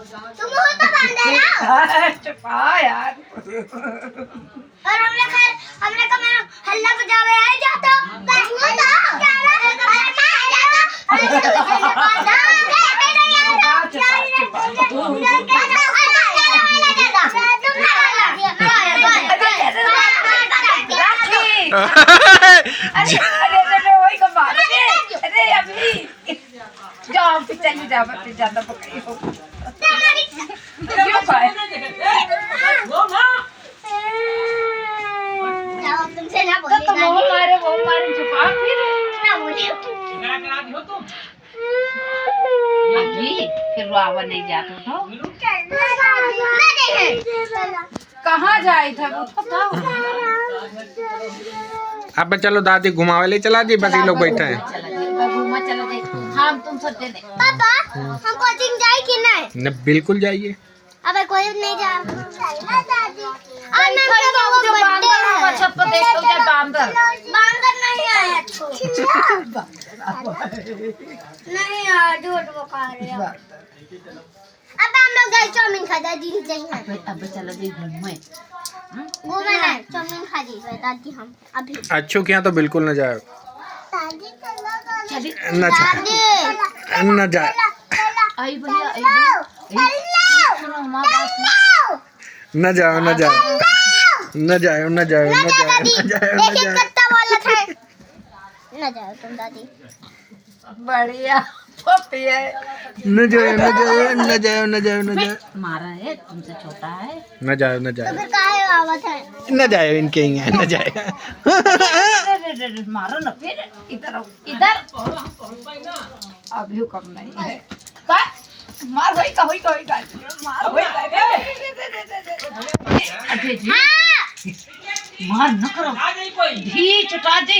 तुम हो तो बांधे ना छुपा यार। और हमने का मैं हल्ला बजावे आए जाता वो तो क्या रहा अरे वही को मार अरे अभी जाओ चली जाओ ज्यादा पकड़ी हो क्यों खाए तुमसे ना तो तुम वो मारे छुपा फिर ना बोले अभी फिर रुआवा नहीं जाता था कहाँ जाए था वो तो था अब चलो दादी घुमावे ले चला दी बस ये लोग बैठे हैं घूमा चलो दे हम तुम सब दे दे पापा हम कोचिंग जाए कि नहीं न बिल्कुल जाइए अबे कोई नहीं जा दादी और मैं जो बांदर छत पर देखो क्या बांदर बांदर नहीं आया नहीं यार झूठ बता रहे हो अब हम लोग गए चाउमीन खा दादी चाहिए अब चलो दे घूमे घूमे ना चाउमीन खा दी दादी हम अभी अच्छो के यहाँ तो बिल्कुल न जाए दादी चली न जाए न जाए आई भैया सुनो हमारी बात सुनो न जाओ न जाओ न जाओ न जाओ न जाओ न जाओ न एक जाओ कत्ता वाला था न जाओ तुम दादी बढ़िया पपी है न जाओ न जाओ न जाओ न जाओ न जाओ मारा है तुमसे छोटा है न जाओ न तो जाओ फिर काहे आवाज है न जाओ इनके ही हैं न जाए मारो ना फिर इधर आओ इधर अभी कम नहीं है मार होई का मार होई का अबे जी मार न करो धी चटा दे